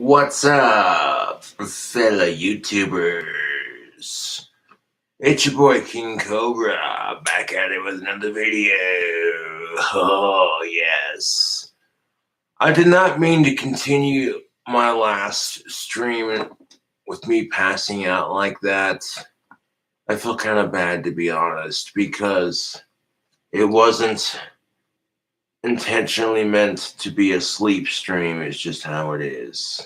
What's up, fellow YouTubers? It's your boy King Cobra, back at it with another video. Oh, yes. I did not mean to continue my last stream with me passing out like that. I feel kind of bad, to be honest, because it wasn't intentionally meant to be a sleep stream. It's just how it is.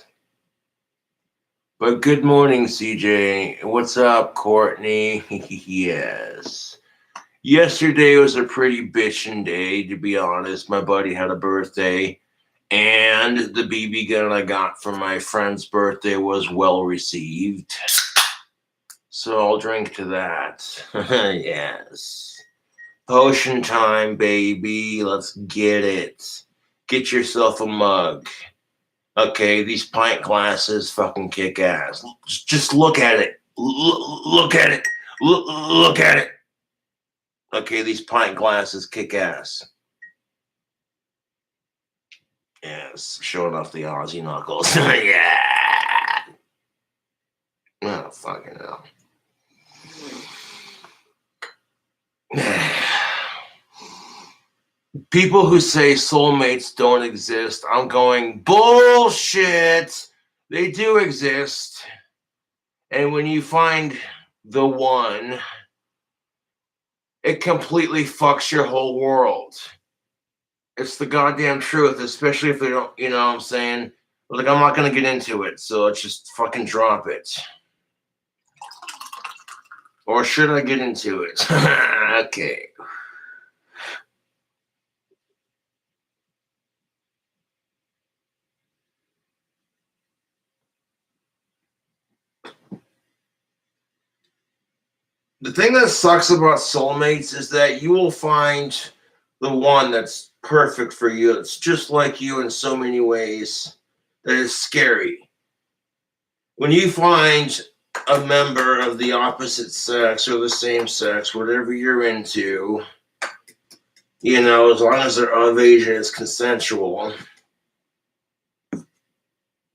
But good morning, CJ. What's up, Courtney? Yes. Yesterday was a pretty bitchin' day, to be honest. My buddy had a birthday, and the BB gun I got for my friend's birthday was well received. So I'll drink to that. Yes. Potion time, baby. Let's get it. Get yourself a mug. Okay, these pint glasses fucking kick ass. Just look at it. Look at it. Look at it. Okay, these pint glasses kick ass. Yes, showing off the Aussie knuckles. Yeah. Oh, fucking hell. People who say soulmates don't exist, I'm going, bullshit. They do exist. And when you find the one, it completely fucks your whole world. It's the goddamn truth, especially if they don't, you know what I'm saying? Like, I'm not going to get into it, so let's just fucking drop it. Or should I get into it? Okay. The thing that sucks about soulmates is that you will find the one that's perfect for you. It's just like you in so many ways that is scary. When you find a member of the opposite sex or the same sex, whatever you're into, you know, as long as they're of age and it's consensual,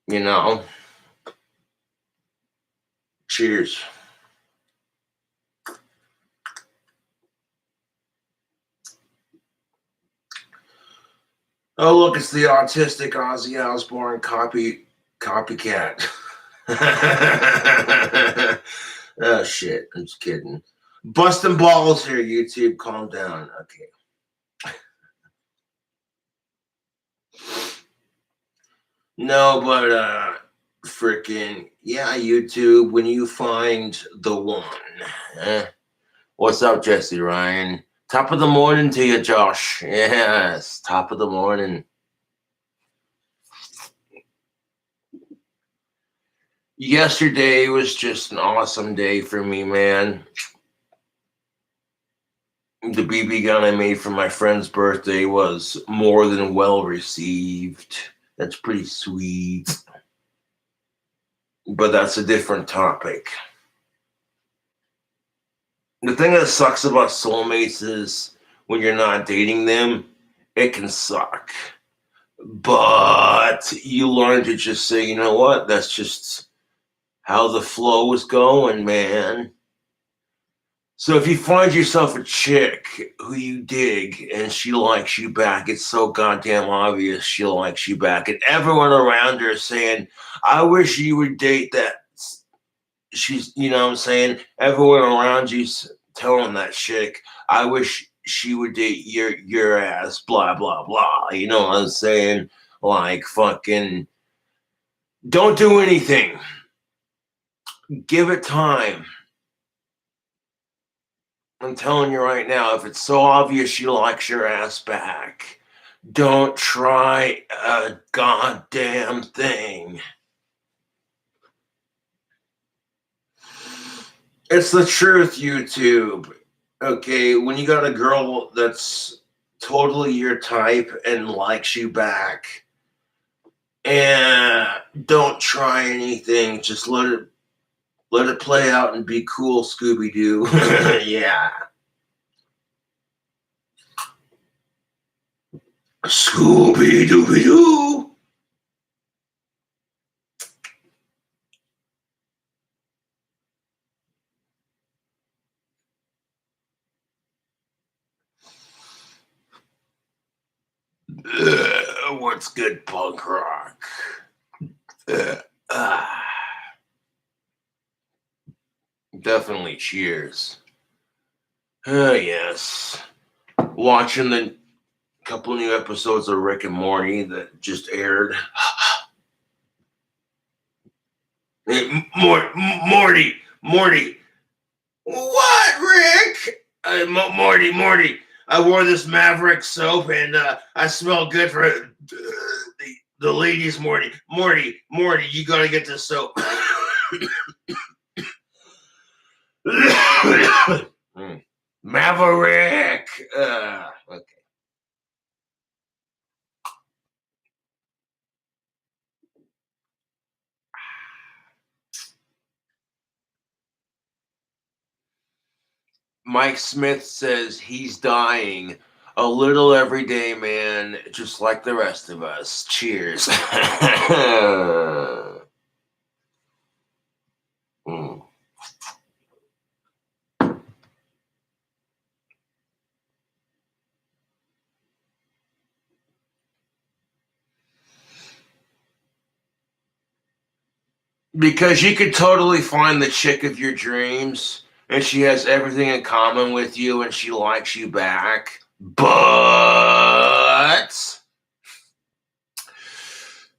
you know. Cheers. Oh, look, it's the autistic Ozzy Osbourne copycat. Oh, shit. I'm just kidding. Busting balls here, YouTube. Calm down. Okay. No, but, freaking, yeah, YouTube, when you find the one. What's up, Jesse Ryan? Top of the morning to you, Josh. Yes, top of the morning. Yesterday was just an awesome day for me, man. The BB gun I made for my friend's birthday was more than well received. That's pretty sweet. But that's a different topic. The thing that sucks about soulmates is when you're not dating them, it can suck. But you learn to just say, you know what, that's just how the flow is going, man. So if you find yourself a chick who you dig and she likes you back, it's so goddamn obvious she likes you back. And everyone around her is saying, I wish you would date that. She's, you know what I'm saying? Everyone around you's telling that chick, I wish she would date your ass, blah, blah, blah. You know what I'm saying? Like, fucking, don't do anything. Give it time. I'm telling you right now, if it's so obvious she likes your ass back, don't try a goddamn thing. It's the truth, YouTube. Okay, when you got a girl that's totally your type and likes you back, and don't try anything, just let it play out and be cool, Scooby-Doo. Yeah. Scooby-Dooby-Doo. What's good, punk rock? Definitely cheers. Yes. Watching the couple new episodes of Rick and Morty that just aired. Morty. What, Rick? Morty. I wore this Maverick soap and I smell good for the ladies. Morty, you gotta get this soap. Maverick. Okay. Mike Smith says he's dying a little every day, man, just like the rest of us. Cheers. Because you could totally find the chick of your dreams, and she has everything in common with you, and she likes you back. But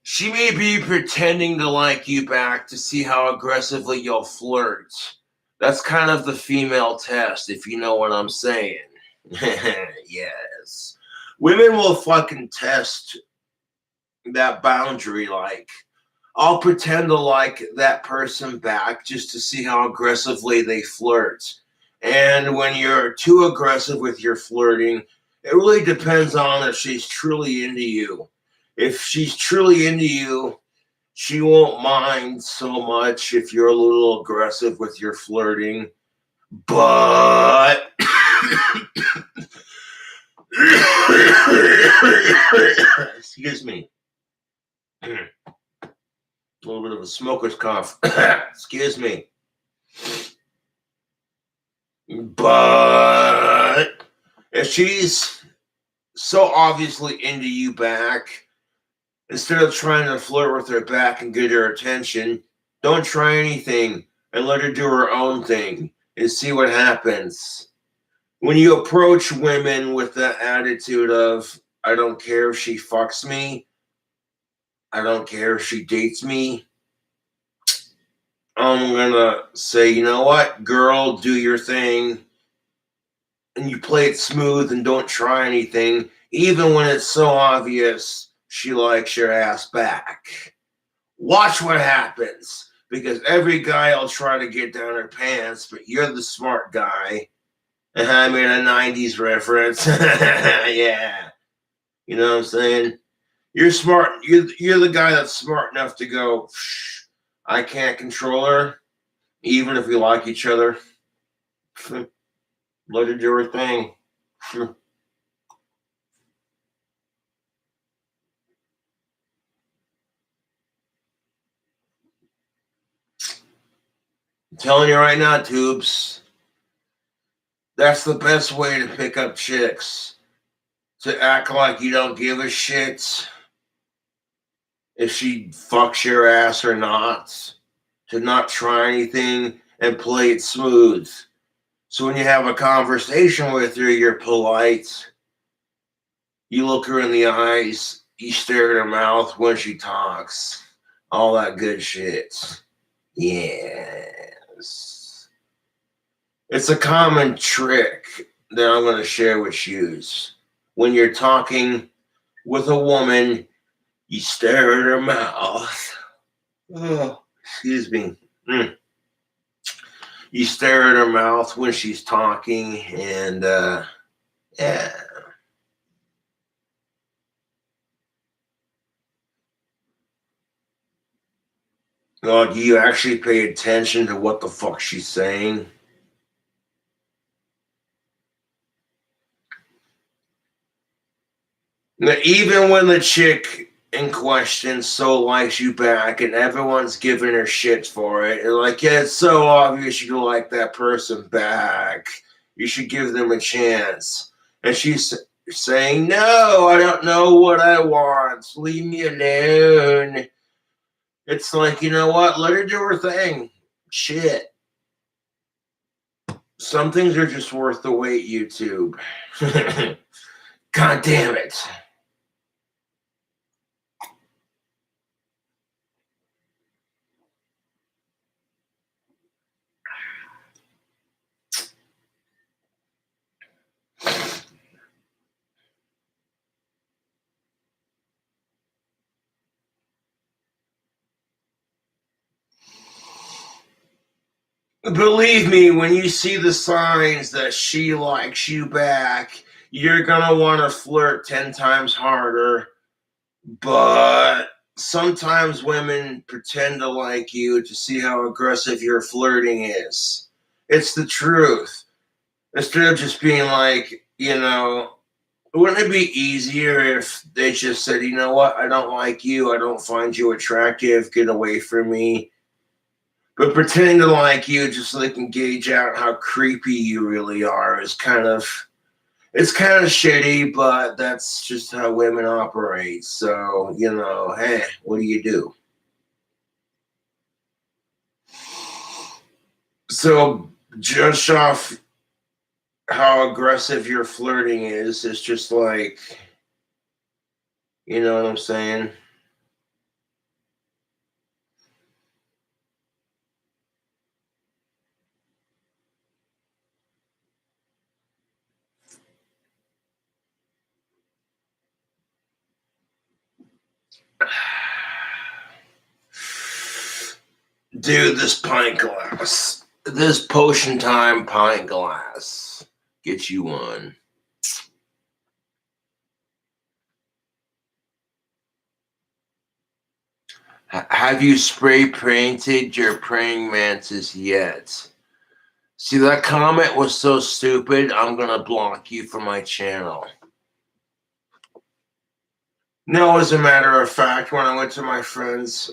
she may be pretending to like you back to see how aggressively you'll flirt. That's kind of the female test, if you know what I'm saying. Yes. Women will fucking test that boundary, like, I'll pretend to like that person back just to see how aggressively they flirt. And when you're too aggressive with your flirting, it really depends on if she's truly into you. If she's truly into you, she won't mind so much if you're a little aggressive with your flirting. But excuse me. A little bit of a smoker's cough. Excuse me. But if she's so obviously into you back, instead of trying to flirt with her back and get her attention, don't try anything and let her do her own thing and see what happens. When you approach women with that attitude of, I don't care if she fucks me, I don't care if she dates me, I'm gonna say, you know what, girl, do your thing. And you play it smooth and don't try anything, even when it's so obvious she likes your ass back. Watch what happens, because every guy will try to get down her pants, but you're the smart guy. I made a 90s reference. Yeah. You know what I'm saying? You're smart. You're the guy that's smart enough to go, I can't control her, even if we like each other. Let her do her thing. I'm telling you right now, Tubes, that's the best way to pick up chicks. To act like you don't give a shit if she fucks your ass or not. To not try anything and play it smooth. So when you have a conversation with her, you're polite. You look her in the eyes. You stare at her mouth when she talks. All that good shit. Yes. It's a common trick that I'm going to share with you. When you're talking with a woman, you stare at her mouth. Oh, excuse me. You stare at her mouth when she's talking, and yeah. Well, do you actually pay attention to what the fuck she's saying? Now, even when the chick in question so likes you back and everyone's giving her shit for it, and like, yeah, it's so obvious you like that person back. You should give them a chance. And You're saying, no, I don't know what I want. Leave me alone. It's like, you know what? Let her do her thing. Shit. Some things are just worth the wait, YouTube. God damn it. Believe me, when you see the signs that she likes you back, you're gonna want to flirt 10 times harder. But sometimes women pretend to like you to see how aggressive your flirting is. It's the truth. Instead of just being like, wouldn't it be easier if they just said, you know what, I don't like you, I don't find you attractive, get away from me. But pretending to like you just so they can gauge out how creepy you really are is it's kind of shitty, but that's just how women operate. So, hey, what do you do? So, judge off how aggressive your flirting is. It's just like, you know what I'm saying? Dude, this pint glass. This potion time pint glass. Get you one. Have you spray painted your praying mantis yet? See, that comment was so stupid, I'm going to block you from my channel. No, as a matter of fact, when I went to my friends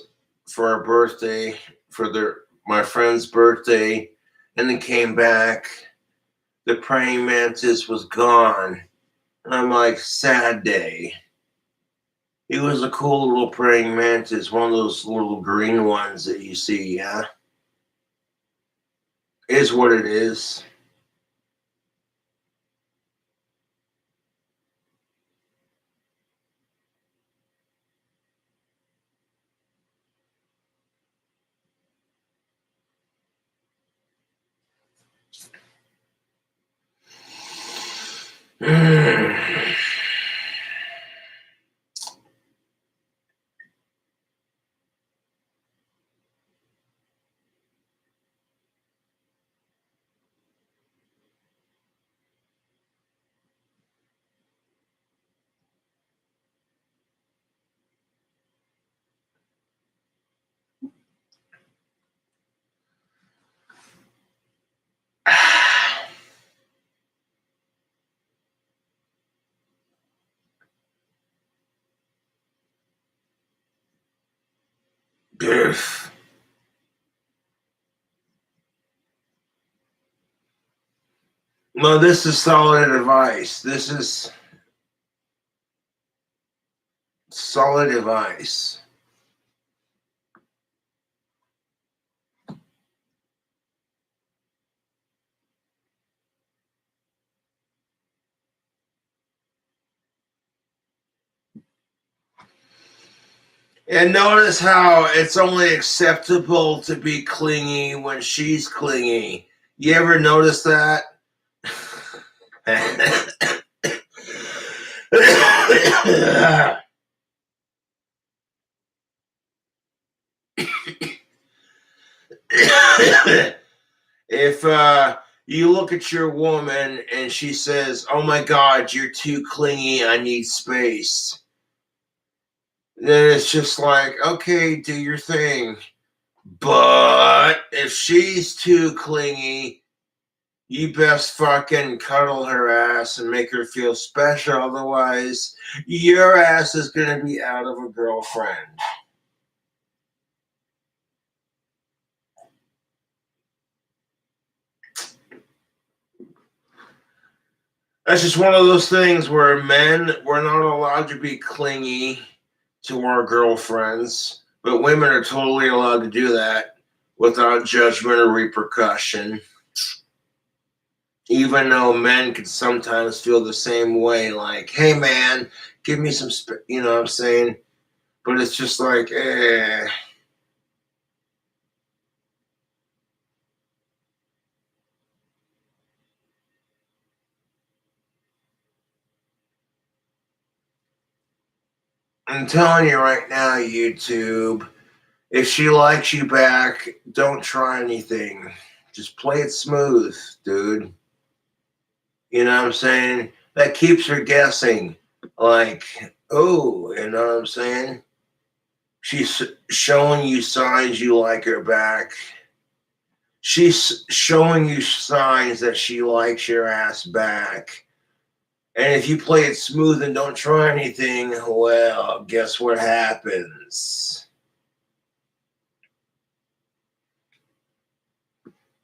for our birthday, my friend's birthday, and then came back, the praying mantis was gone. And I'm like, sad day. It was a cool little praying mantis, one of those little green ones that you see, yeah? Is what it is. Biff. No, this is solid advice. This is solid advice. And notice how it's only acceptable to be clingy when she's clingy. You ever notice that? If you look at your woman and she says, oh my God, you're too clingy, I need space, then it's just like, okay, do your thing. But if she's too clingy, you best fucking cuddle her ass and make her feel special. Otherwise, your ass is going to be out of a girlfriend. That's just one of those things where men, we're not allowed to be clingy to our girlfriends, but women are totally allowed to do that without judgment or repercussion. Even though men can sometimes feel the same way, like, hey man, give me some, you know what I'm saying? But it's just like, eh. I'm telling you right now, YouTube, if she likes you back, don't try anything. Just play it smooth, dude. You know what I'm saying? That keeps her guessing. Like, oh, you know what I'm saying? She's showing you signs you like her back. She's showing you signs that she likes your ass back. And if you play it smooth and don't try anything, well, guess what happens?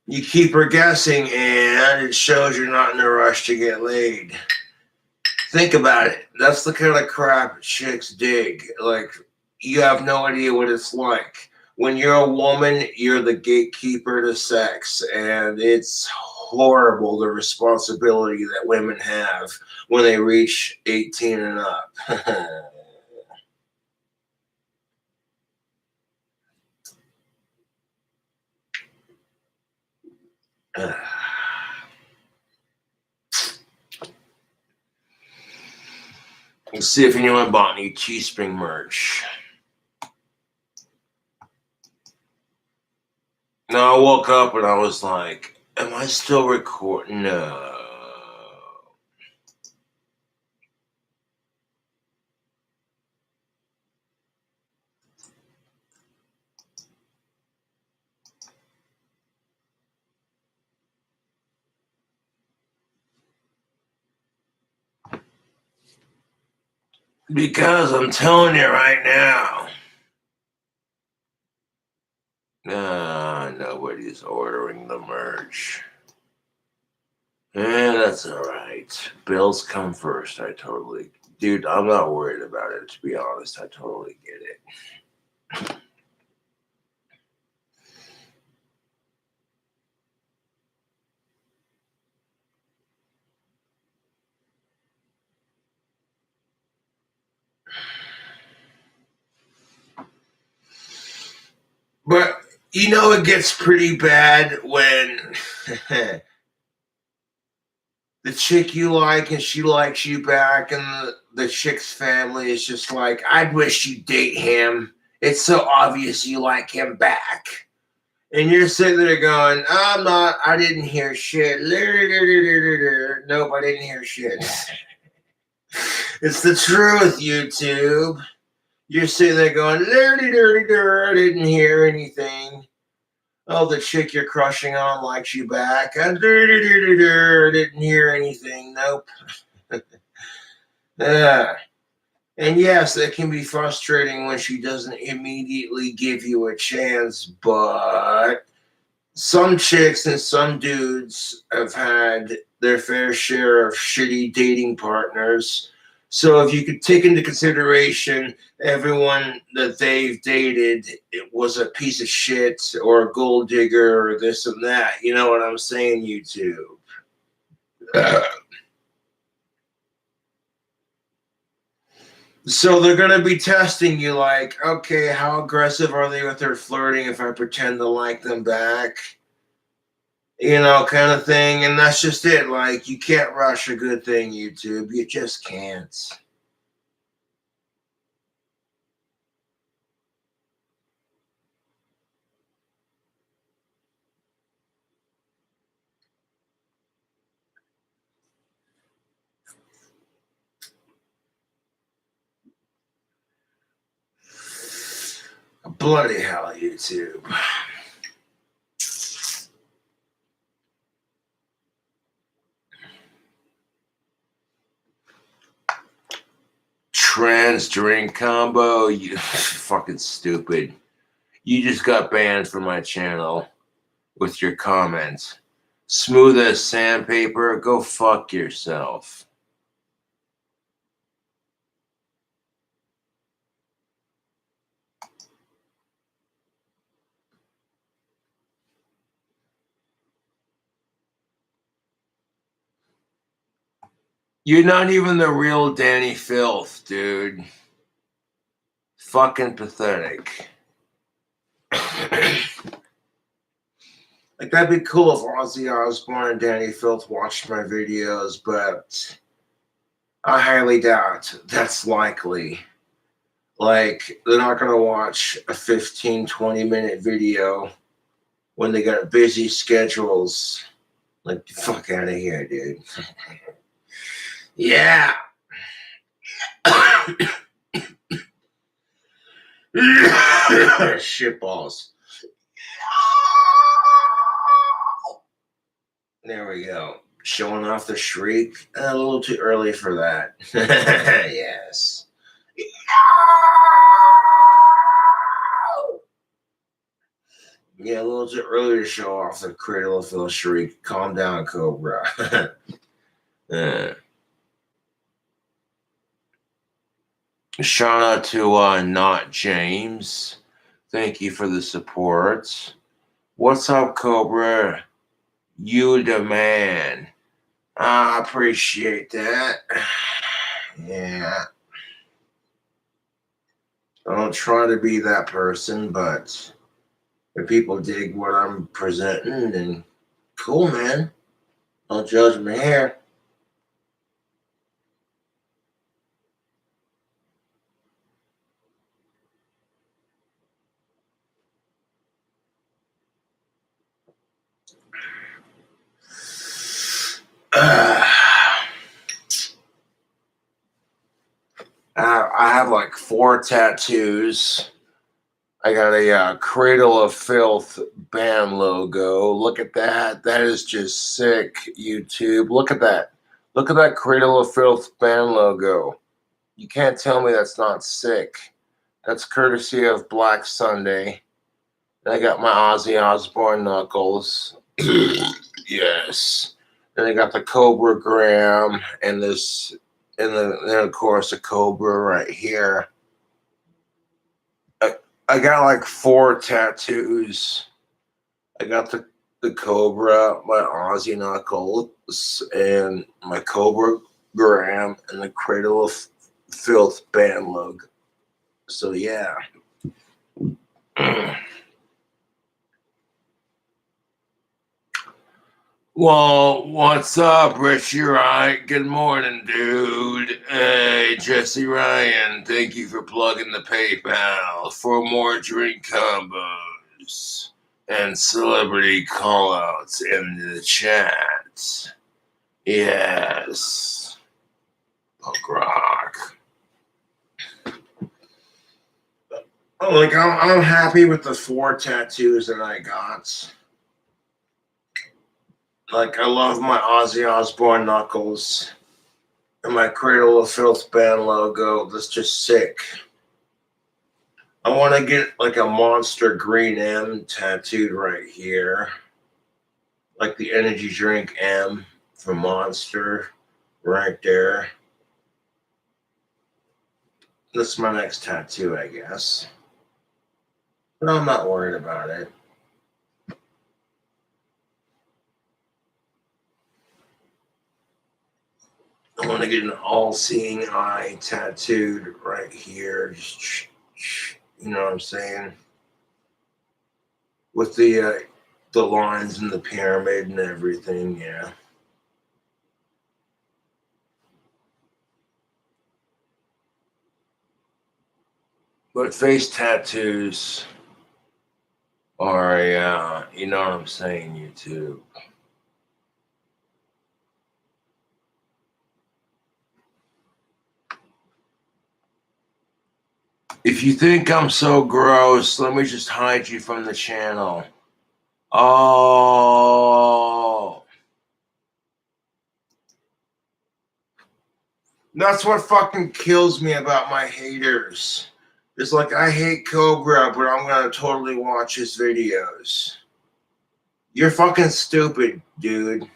You keep her guessing, and it shows you're not in a rush to get laid. Think about it. That's the kind of crap chicks dig. Like, you have no idea what it's like. When you're a woman, you're the gatekeeper to sex, and it's horrible the responsibility that women have when they reach 18 and up. Let's see if anyone bought any Teespring merch. No, I woke up and I was like, am I still recording? No. Because I'm telling you right now, nobody's ordering the merch. That's all right. Bills come first. Dude, I'm not worried about it, to be honest. I totally get it. But, it gets pretty bad when the chick you like and she likes you back, and the chick's family is just like, I'd wish you'd date him. It's so obvious you like him back. And you're sitting there going, I didn't hear shit. Nope, I didn't hear shit. It's the truth, YouTube. You're sitting there going, I didn't hear anything. Oh, the chick you're crushing on likes you back. I didn't hear anything. Nope. And yes, that can be frustrating when she doesn't immediately give you a chance, but some chicks and some dudes have had their fair share of shitty dating partners. So if you could take into consideration everyone that they've dated, it was a piece of shit or a gold digger or this and that. You know what I'm saying, YouTube? So they're going to be testing you like, okay, how aggressive are they with their flirting if I pretend to like them back? Kind of thing. And that's just it. Like, you can't rush a good thing, YouTube. You just can't. Bloody hell, YouTube. Trans drink combo, you fucking stupid. You just got banned from my channel with your comments. smooth as sandpaper. Go fuck yourself. You're not even the real Danny Filth, dude. Fucking pathetic. Like, that'd be cool if Ozzy Osbourne and Danny Filth watched my videos, but I highly doubt that's likely. Like, they're not going to watch a 15, 20-minute video when they got busy schedules. Like, fuck out of here, dude. Yeah. Shitballs. There we go. Showing off the shriek. A little too early for that. Yes. Yeah, a little too early to show off the cradle of Filth shriek. Calm down, Cobra. Shout out to Not James. Thank you for the support. What's up, Cobra? You the man. I appreciate that. Yeah. I don't try to be that person, but if people dig what I'm presenting, then cool, man. Don't judge me here. I have like 4 tattoos. I got a Cradle of Filth band logo. Look at that. That is just sick, YouTube. Look at that. Look at that Cradle of Filth band logo. You can't tell me that's not sick. That's courtesy of Black Sunday. And I got my Ozzy Osbourne knuckles. Yes. Then I got the Cobra Gram and this, and then of course a Cobra right here. I got like 4 tattoos. I got the Cobra, my Ozzy knuckles, and my Cobra Gram, and the Cradle of Filth band logo. So yeah. Well, what's up, Richie Wright? Good morning, dude. Hey, Jesse Ryan, thank you for plugging the PayPal for more drink combos and celebrity callouts in the chat. Yes. Punk rock. Like, I'm happy with the 4 tattoos that I got. Like, I love my Ozzy Osbourne knuckles and my Cradle of Filth band logo. That's just sick. I want to get like a Monster Green M tattooed right here. Like the energy drink M from Monster right there. That's my next tattoo, I guess. But I'm not worried about it. I want to get an all-seeing eye tattooed right here. Just, you know what I'm saying? With the lines and the pyramid and everything, yeah. But face tattoos are, you know what I'm saying, YouTube. If you think I'm so gross, let me just hide you from the channel. Oh. That's what fucking kills me about my haters. It's like, I hate Cobra, but I'm going to totally watch his videos. You're fucking stupid, dude.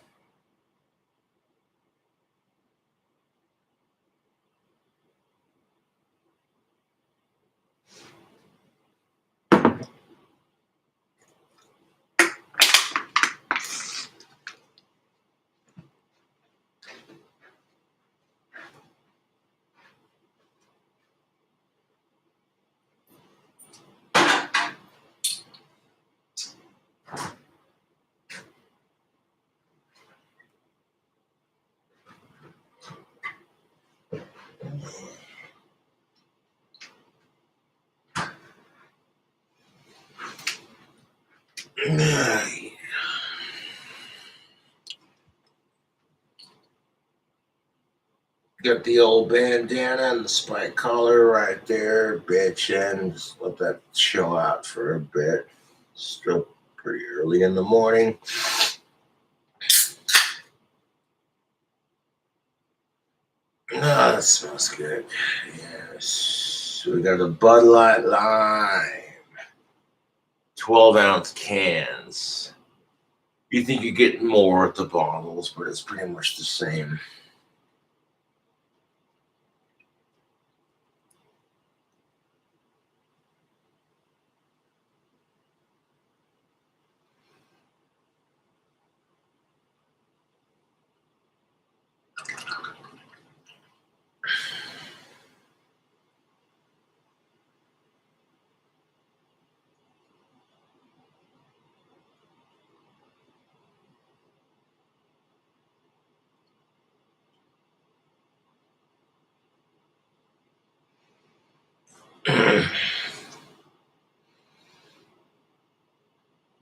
Got the old bandana and the spike collar right there, bitch, and just let that chill out for a bit. Still pretty early in the morning. Ah, that smells good. Yes. We got a Bud Light Lime. 12-ounce cans. You think you get more at the bottles, but it's pretty much the same.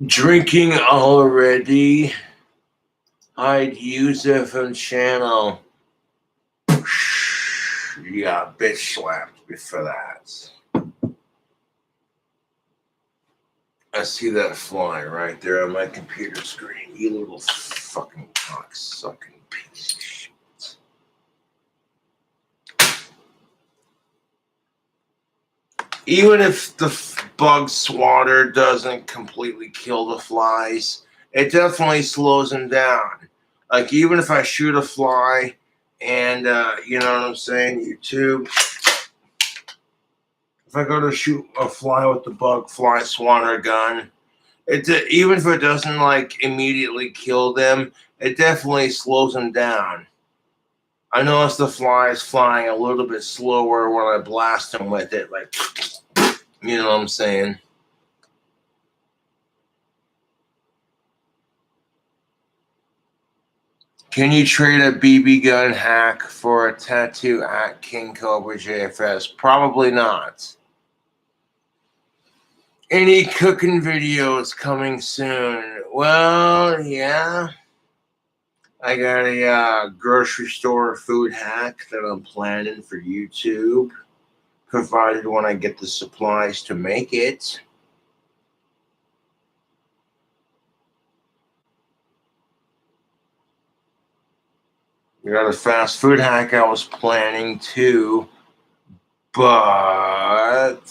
Drinking already. I'd use it from channel. You got bitch slapped before that. I see that fly right there on my computer screen. You little fucking cocksucking piece of shit. Even if the bug swatter doesn't completely kill the flies, it definitely slows them down. Like, even if I shoot a fly and, you know what I'm saying, YouTube, if I go to shoot a fly with the bug fly swatter gun, it even if it doesn't like immediately kill them, it definitely slows them down. I notice the fly is flying a little bit slower when I blast them with it, like, you know what I'm saying. Can you trade a BB gun hack for a tattoo at King Cobra JFS? Probably not. Any cooking videos coming soon? Well, yeah. I got a grocery store food hack that I'm planning for YouTube, provided when I get the supplies to make it. I got a fast food hack I was planning too, but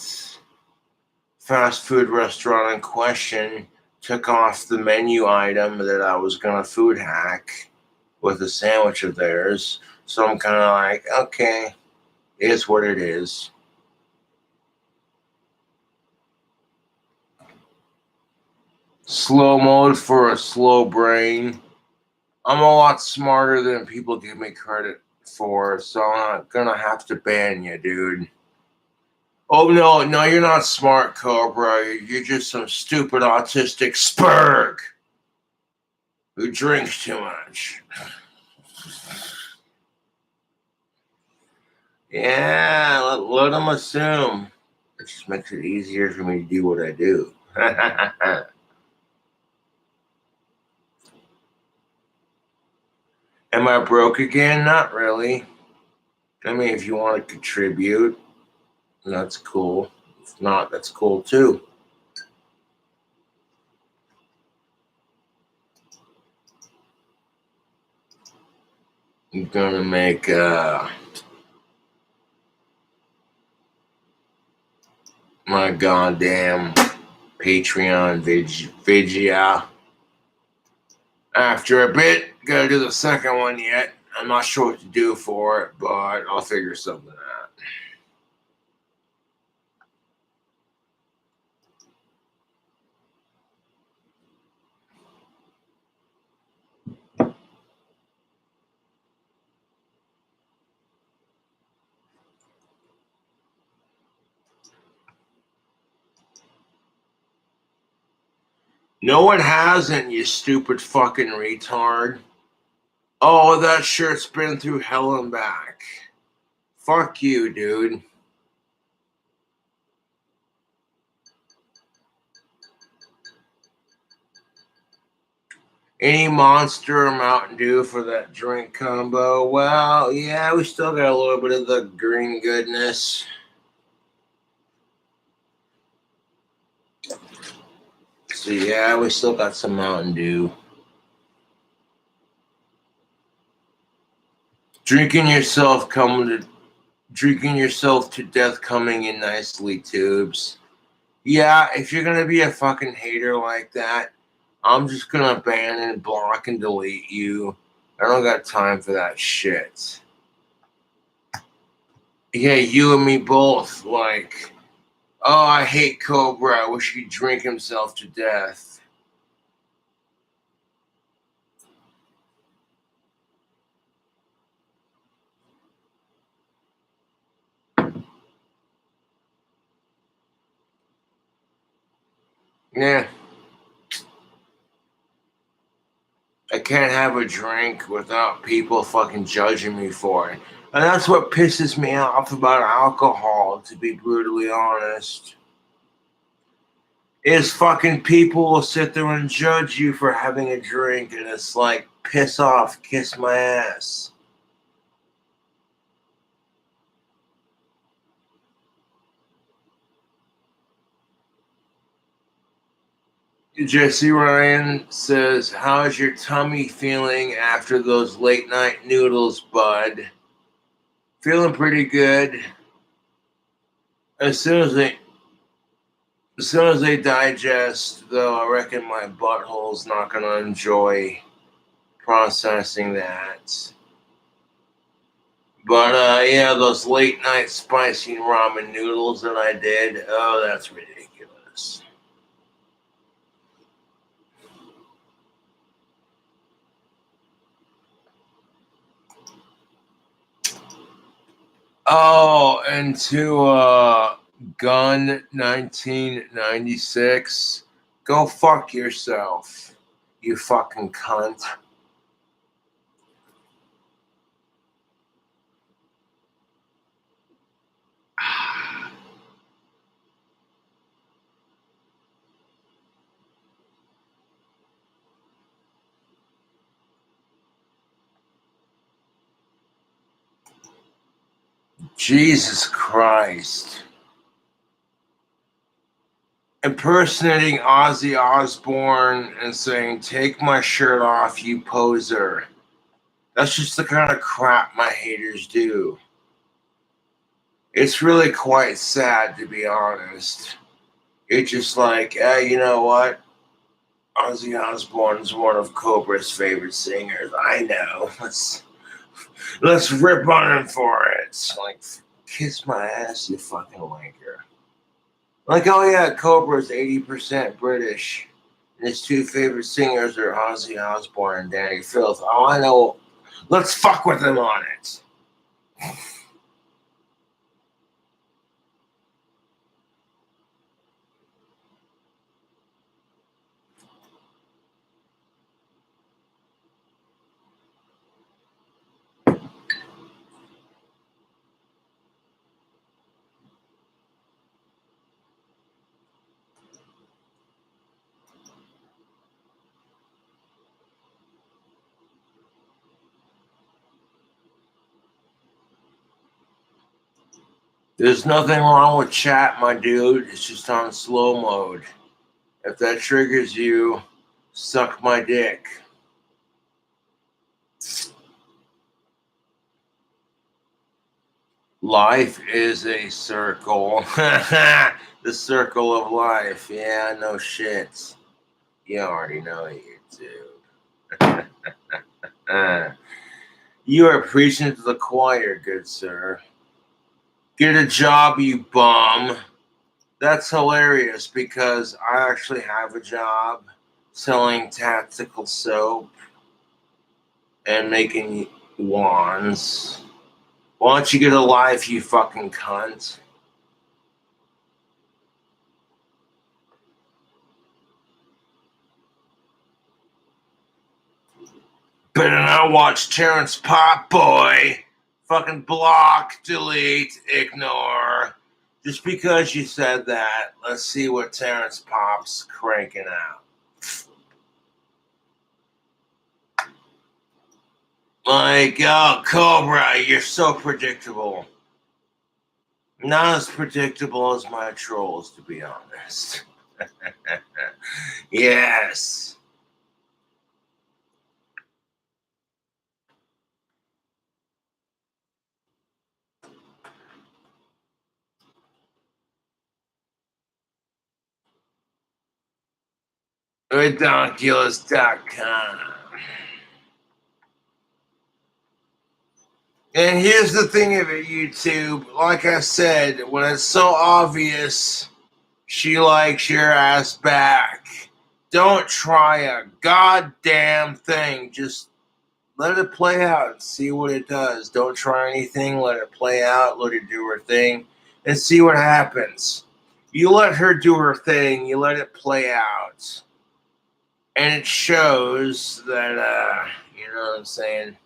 fast food restaurant in question took off the menu item that I was gonna food hack with a sandwich of theirs. So I'm kind of like, okay, it's what it is. Slow mode for a slow brain. I'm a lot smarter than people give me credit for, so I'm not gonna have to ban you, dude. Oh no, you're not smart, Cobra. You're just some stupid autistic spurg who drinks too much. Yeah, let them assume. It just makes it easier for me to do what I do. Am I broke again? Not really. I mean, if you want to contribute, that's cool. If not, that's cool too. I'm gonna make my goddamn Patreon video. After a bit, gotta do the second one yet. I'm not sure what to do for it, but I'll figure something out. No, one hasn't, you stupid fucking retard. Oh, that shirt's been through hell and back. Fuck you, dude. Any Monster or Mountain Dew for that drink combo? Well, yeah, we still got a little bit of the green goodness. So yeah, we still got some Mountain Dew. Drinking yourself to death coming in nicely tubes. Yeah, if you're gonna be a fucking hater like that, I'm just gonna abandon, block, and delete you. I don't got time for that shit. Yeah, you and me both. Like, oh, I hate Cobra. I wish he'd drink himself to death. Yeah. I can't have a drink without people fucking judging me for it. And that's what pisses me off about alcohol, to be brutally honest. Is fucking people will sit there and judge you for having a drink, and it's like, piss off, kiss my ass. Jesse Ryan says, how's your tummy feeling after those late night noodles, bud? Feeling pretty good. As soon as they digest, though, I reckon my butthole's not gonna enjoy processing that. But yeah, those late night spicy ramen noodles that I did, oh, that's ridiculous. Oh, and to Gun 1996, go fuck yourself, you fucking cunt. Jesus Christ. Impersonating Ozzy Osbourne and saying, take my shirt off, you poser. That's just the kind of crap my haters do. It's really quite sad, to be honest. It's just like, you know what? Ozzy Osbourne is one of Cobra's favorite singers. I know. Let's rip on him for it. Like, kiss my ass, you fucking wanker. Like, oh yeah, Cobra's 80% British. And his two favorite singers are Ozzy Osbourne and Danny Filth. Oh, I know. Let's fuck with him on it. There's nothing wrong with chat, my dude. It's just on slow mode. If that triggers you, suck my dick. Life is a circle. The circle of life. Yeah, no shit. You already know, YouTube. You are preaching to the choir, good sir. Get a job, you bum. That's hilarious because I actually have a job selling tactical soap and making wands. Why don't you get a life, you fucking cunt? Better not watch Terrence Pop Boy. Fucking block, delete, ignore. Just because you said that, let's see what Terrence Pop's cranking out. Like, oh, Cobra, you're so predictable. Not as predictable as my trolls, to be honest. Yes. Redonkulous.com. And here's the thing of it, YouTube. Like I said, when it's so obvious she likes your ass back, don't try a goddamn thing. Just let it play out and see what it does. Don't try anything. Let it play out. Let her do her thing and see what happens. You let her do her thing. You let it play out. And it shows that, you know what I'm saying?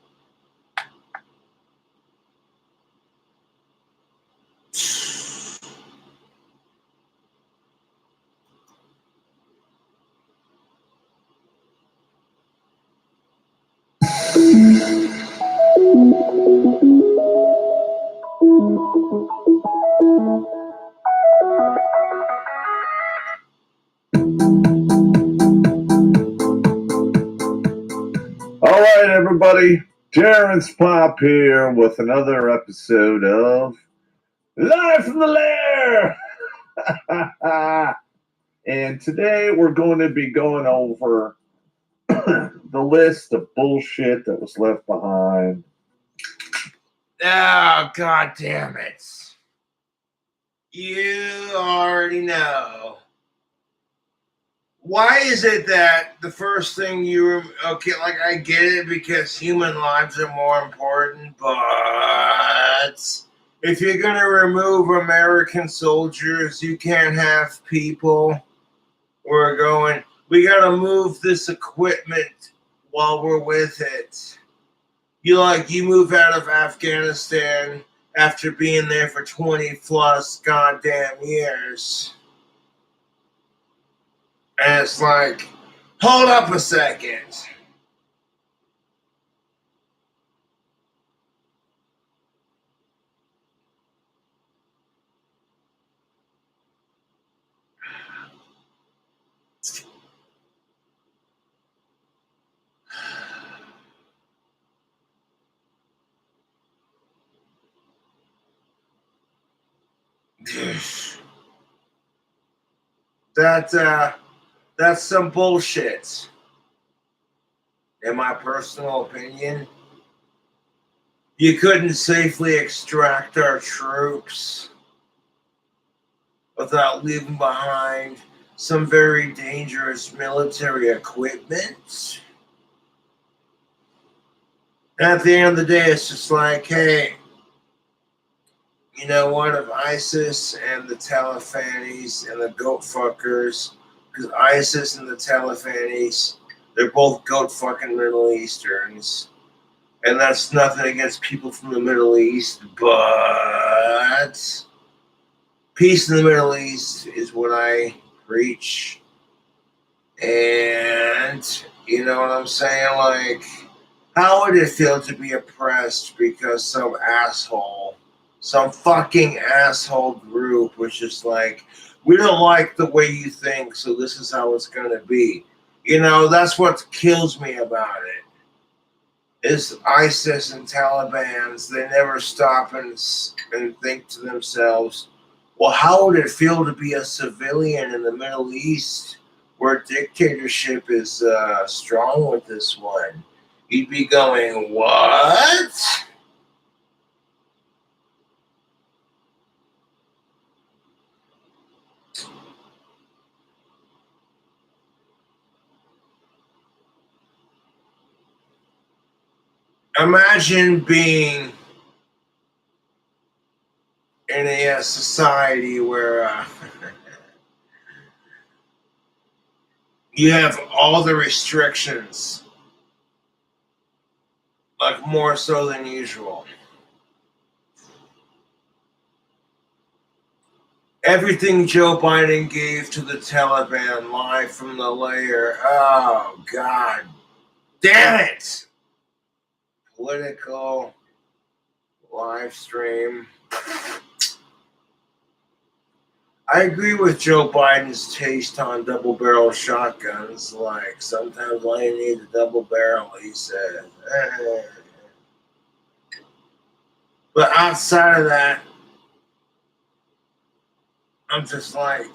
All right, everybody. Terrence Pop here with another episode of Live from the Lair. And today we're going to be going over the list of bullshit that was left behind. Oh, God damn it. You already know. Why is it that the first thing okay, like I get it because human lives are more important, but if you're going to remove American soldiers, you can't have people who are going, we got to move this equipment while we're with it. You move out of Afghanistan after being there for 20 plus goddamn years. And it's like, hold up a second. That's some bullshit. In my personal opinion, you couldn't safely extract our troops without leaving behind some very dangerous military equipment. And at the end of the day, it's just like, hey, you know what? If ISIS and the Talibanis and the goat fuckers, because ISIS and the Talibanis, they're both goat fucking Middle Easterns. And that's nothing against people from the Middle East, but peace in the Middle East is what I preach. And you know what I'm saying? Like, how would it feel to be oppressed because some fucking asshole group was just like, we don't like the way you think, so this is how it's going to be. You know, that's what kills me about it. Is ISIS and Taliban's, they never stop and think to themselves, well, how would it feel to be a civilian in the Middle East where dictatorship is strong with this one. You'd be going, what? Imagine being in a society where you have all the restrictions, like more so than usual. Everything Joe Biden gave to the Taliban live from the lair. Oh, God damn it! Political live stream. I agree with Joe Biden's taste on double barrel shotguns. Like, sometimes all you need is a double barrel, he said. But outside of that, I'm just like,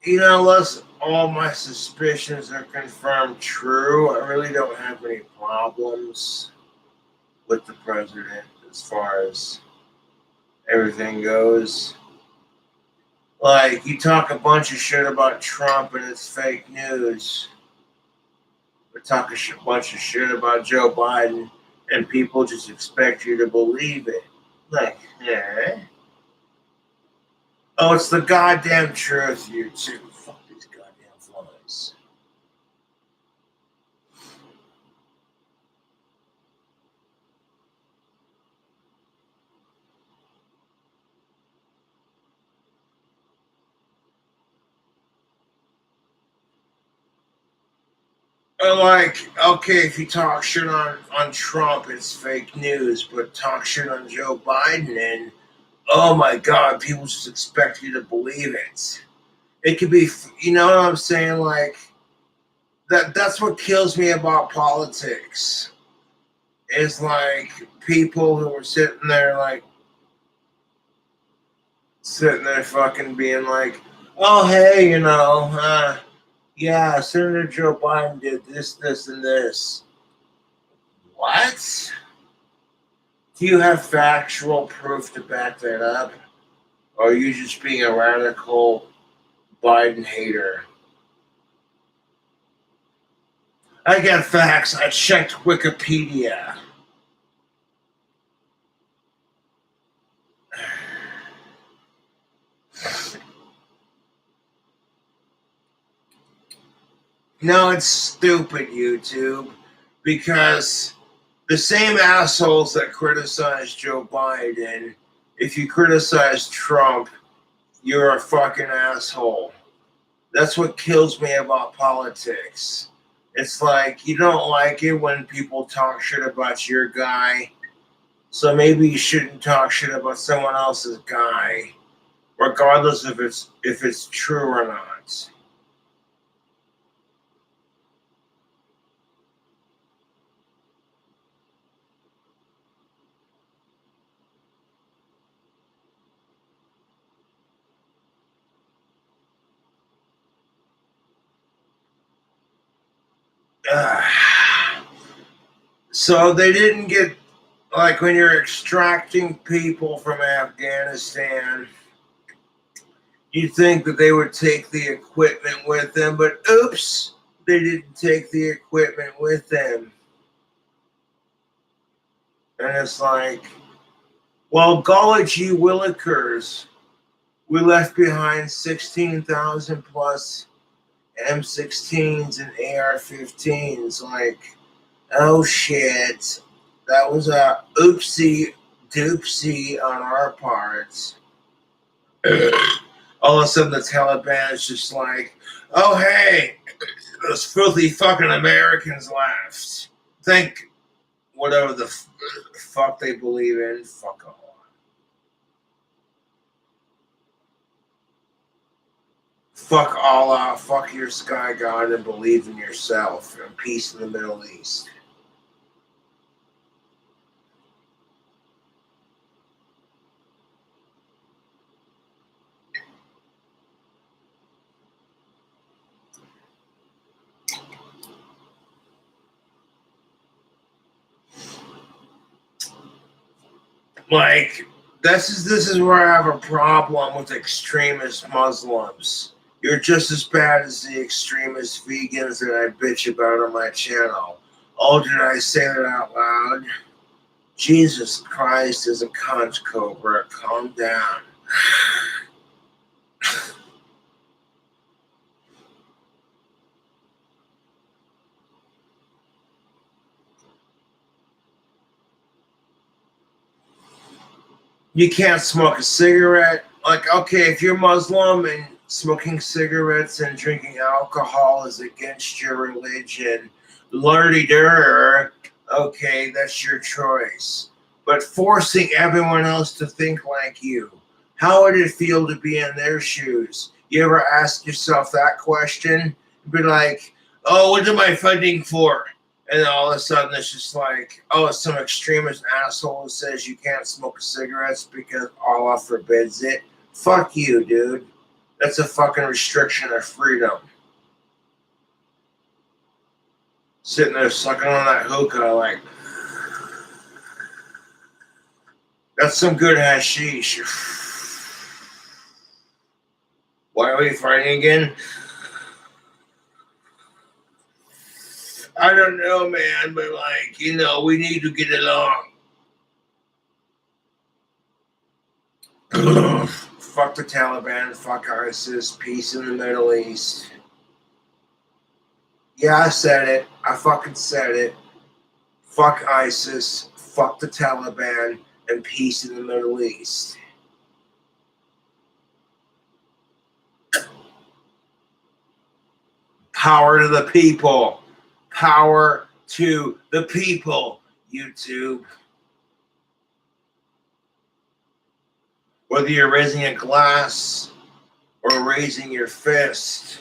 unless all my suspicions are confirmed true, I really don't have any problems with the president as far as everything goes. Like, you talk a bunch of shit about Trump and it's fake news. Or talk a bunch of shit about Joe Biden and people just expect you to believe it. Like, yeah. Oh, it's the goddamn truth, you two. Fuck these goddamn flies. Like, okay, if you talk shit on Trump, it's fake news, but talk shit on Joe Biden and, oh my God, people just expect you to believe it. It could be, you know what I'm saying? Like, that's what kills me about politics. Is like people who are sitting there fucking being like, oh, hey, yeah, Senator Joe Biden did this, this, and this. What? Do you have factual proof to back that up? Or are you just being a radical Biden hater? I got facts. I checked Wikipedia. No, it's stupid, YouTube, because the same assholes that criticize Joe Biden, if you criticize Trump, you're a fucking asshole. That's what kills me about politics. It's like you don't like it when people talk shit about your guy, so maybe you shouldn't talk shit about someone else's guy, regardless if it's true or not. So they didn't get, like, when you're extracting people from Afghanistan, you think that they would take the equipment with them, but oops, they didn't take the equipment with them. And it's like, well, golly gee willikers, we left behind 16,000 plus M16s and AR-15s. Like, oh shit, that was a oopsie doopsie on our parts. All of a sudden, the Taliban is just like, oh hey, those filthy fucking Americans left. Think whatever the fuck they believe in, fuck off. Fuck Allah, fuck your sky god, and believe in yourself, and peace in the Middle East. Like, this is where I have a problem with extremist Muslims. You're just as bad as the extremist vegans that I bitch about on my channel. Oh, did I say that out loud? Jesus Christ is a cunt, Cobra. Calm down. You can't smoke a cigarette. Like, okay, if you're Muslim and smoking cigarettes and drinking alcohol is against your religion, lurdy-dur, okay, that's your choice. But forcing everyone else to think like you, how would it feel to be in their shoes? You ever ask yourself that question? Be like, oh, what am I fighting for? And then all of a sudden it's just like, oh, some extremist asshole says you can't smoke cigarettes because Allah forbids it. Fuck you, dude. That's a fucking restriction of freedom. Sitting there sucking on that hookah like, that's some good hashish. Why are we fighting again? I don't know, man, but like, you know, we need to get along. Fuck the Taliban, fuck ISIS, peace in the Middle East. Yeah, I said it. I fucking said it. Fuck ISIS, fuck the Taliban, and peace in the Middle East. Power to the people. Power to the people, YouTube. Whether you're raising a glass or raising your fist,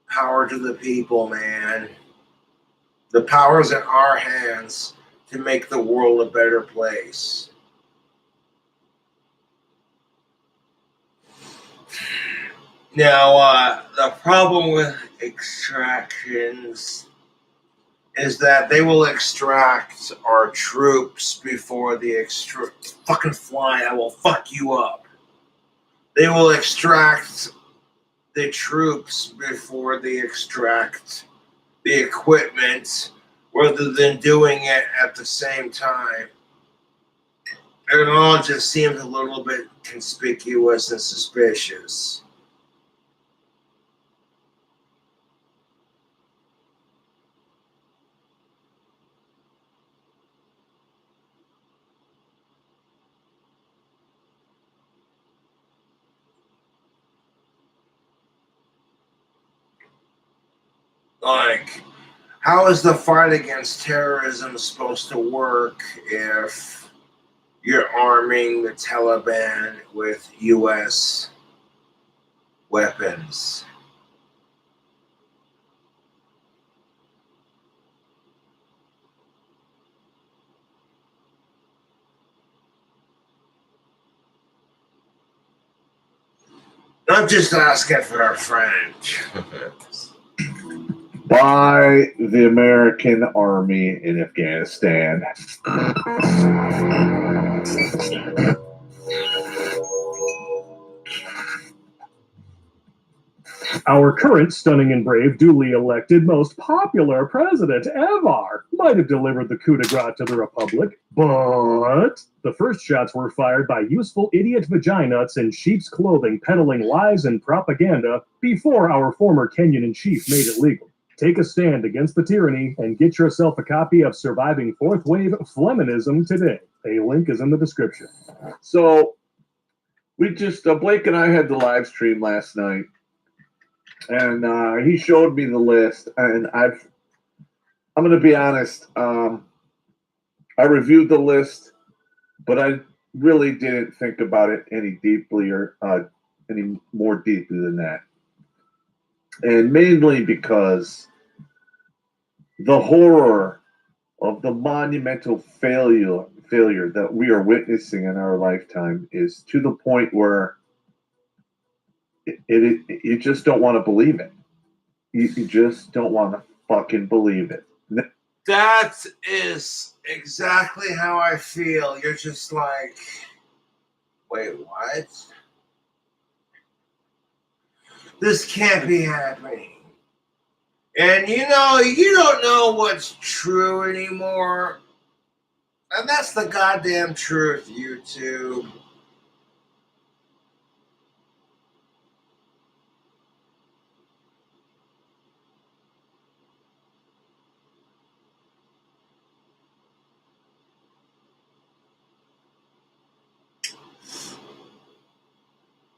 power to the people, man. The power's in our hands to make the world a better place. Now, the problem with extractions is that they will extract our troops before the fucking fly. I will fuck you up. They will extract the troops before they extract the equipment, rather than doing it at the same time. It all just seems a little bit conspicuous and suspicious. Like, how is the fight against terrorism supposed to work if you're arming the Taliban with U.S. weapons? I'm just asking for a friend. By the American Army in Afghanistan. Our current stunning and brave, duly elected, most popular president ever might have delivered the coup de grace to the Republic, but the first shots were fired by useful idiot vaginuts in sheep's clothing peddling lies and propaganda before our former Kenyan-in-chief made it legal. Take a stand against the tyranny and get yourself a copy of Surviving Fourth Wave Fleminism today. A link is in the description. So, we just, Blake and I had the live stream last night. And he showed me the list, and I'm going to be honest. I reviewed the list, but I really didn't think about it any deeply or any more deeply than that. And mainly because the horror of the monumental failure that we are witnessing in our lifetime is to the point where you just don't want to believe it. You just don't want to fucking believe it. That is exactly how I feel. You're just like, wait, what? This can't be happening. And you don't know what's true anymore. And that's the goddamn truth, YouTube.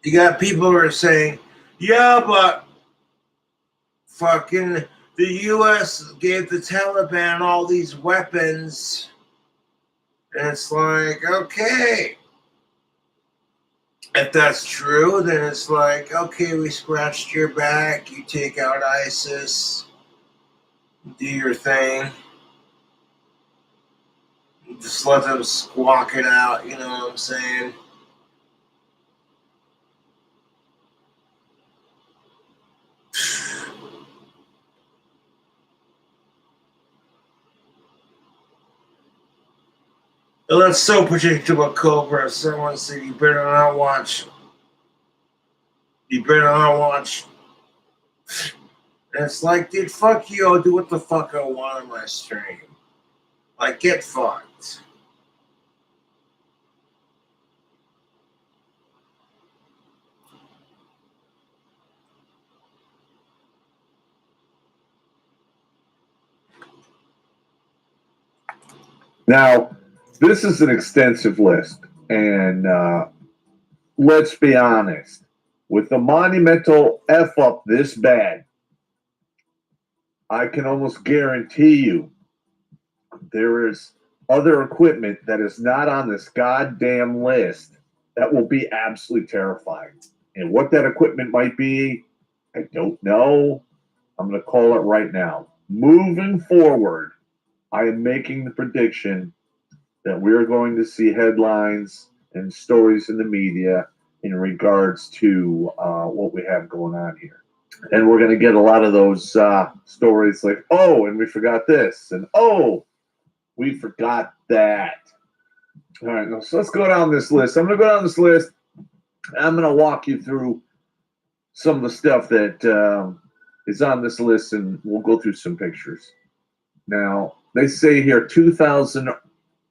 You got people who are saying, yeah, but fucking the U.S. gave the Taliban all these weapons. And it's like, okay. If that's true, then it's like, okay, we scratched your back. You take out ISIS. Do your thing. Just let them squawk it out, you know what I'm saying? Well, that's so predictable, Cobra. Someone said you better not watch. You better not watch. And it's like, dude, fuck you. I'll do what the fuck I want on my stream. Like, get fucked. Now, this is an extensive list, and let's be honest. With a monumental F up this bad, I can almost guarantee you there is other equipment that is not on this goddamn list that will be absolutely terrifying. And what that equipment might be, I don't know. I'm going to call it right now. Moving forward, I am making the prediction that we're going to see headlines and stories in the media in regards to what we have going on here. And we're going to get a lot of those stories like, oh, and we forgot this, and oh, we forgot that. All right, so let's go down this list. I'm going to go down this list. I'm going to walk you through some of the stuff that is on this list, and we'll go through some pictures. Now, they say here 2,000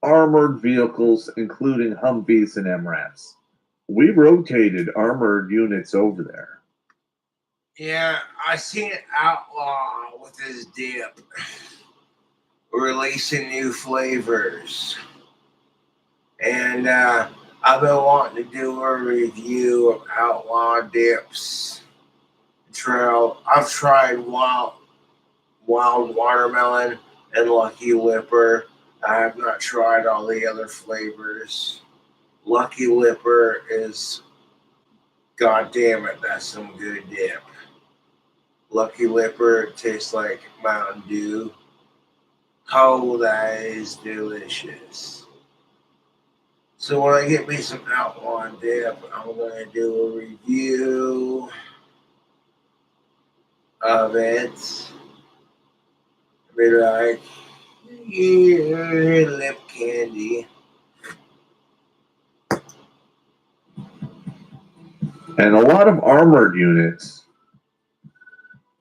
armored vehicles, including Humvees and MRAPs. We rotated armored units over there. Yeah, I seen Outlaw with his dip. Releasing new flavors. And I've been wanting to do a review of Outlaw dips. Trail. I've tried wild watermelon and Lucky Lipper. I have not tried all the other flavors. Lucky Lipper is, god damn it, that's some good dip. Lucky Lipper tastes like Mountain Dew. Oh, that is delicious. So when I get me some Outlaw dip, I'm going to do a review of it. Be like, yeah, lip candy. And a lot of armored units,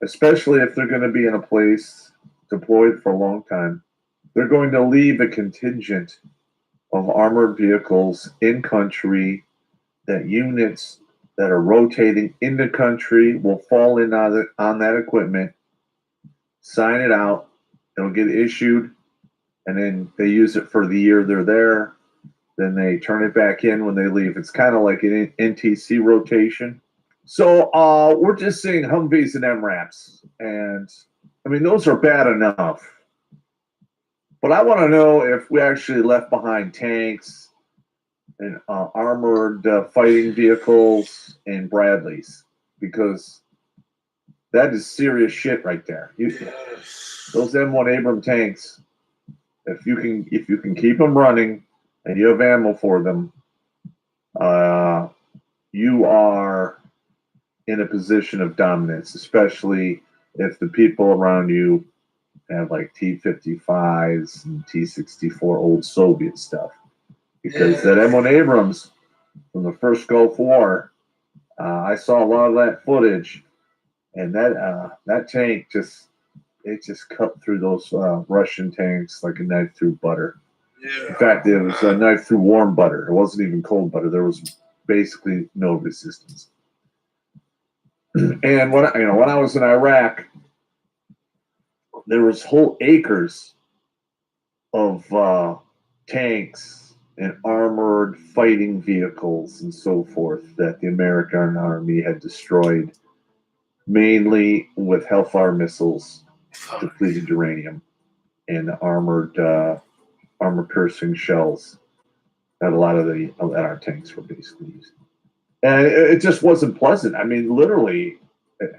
especially if they're going to be in a place deployed for a long time, they're going to leave a contingent of armored vehicles in country. That units that are rotating in the country will fall in on that equipment, sign it out, it'll get issued, and then they use it for the year they're there. Then they turn it back in when they leave. It's kind of like an NTC rotation. So we're just seeing Humvees and MRAPs. And, I mean, those are bad enough. But I want to know if we actually left behind tanks and armored fighting vehicles and Bradleys. Because that is serious shit right there. Those M1 Abram tanks, if you can keep them running and you have ammo for them, you are in a position of dominance, especially if the people around you had like T-55s and T-64 old Soviet stuff. Because that M1 Abrams from the first Gulf War, I saw a lot of that footage, and that tank just cut through those Russian tanks like a knife through butter. In fact, it was a knife through warm butter. It wasn't even cold butter. There was basically no resistance. And when I was in Iraq, there was whole acres of tanks and armored fighting vehicles and so forth that the American Army had destroyed, mainly with Hellfire missiles, depleted uranium, and armor-piercing shells that a lot of that our tanks were basically using. And it just wasn't pleasant. I mean, literally,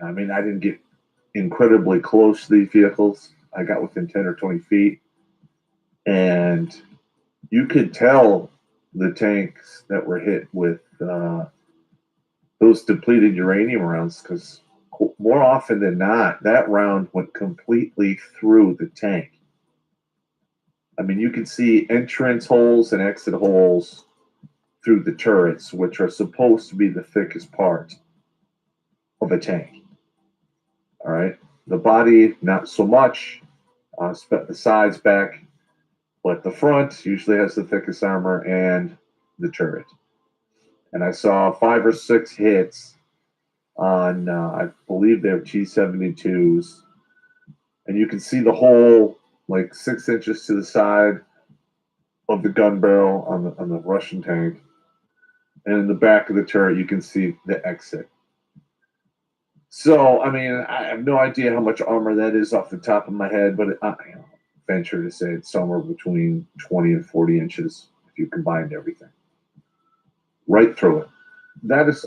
I didn't get incredibly close to these vehicles. I got within 10 or 20 feet, and you could tell the tanks that were hit with those depleted uranium rounds, because more often than not, that round went completely through the tank. I mean, you can see entrance holes and exit holes through the turrets, which are supposed to be the thickest part of a tank. All right. The body, not so much. The sides back, but the front usually has the thickest armor and the turret. And I saw 5 or 6 hits on, I believe they're T-72s. And you can see the hole like 6 inches to the side of the gun barrel on the Russian tank. And in the back of the turret, you can see the exit. So, I mean, I have no idea how much armor that is off the top of my head, but I venture to say it's somewhere between 20 and 40 inches if you combined everything. Right through it.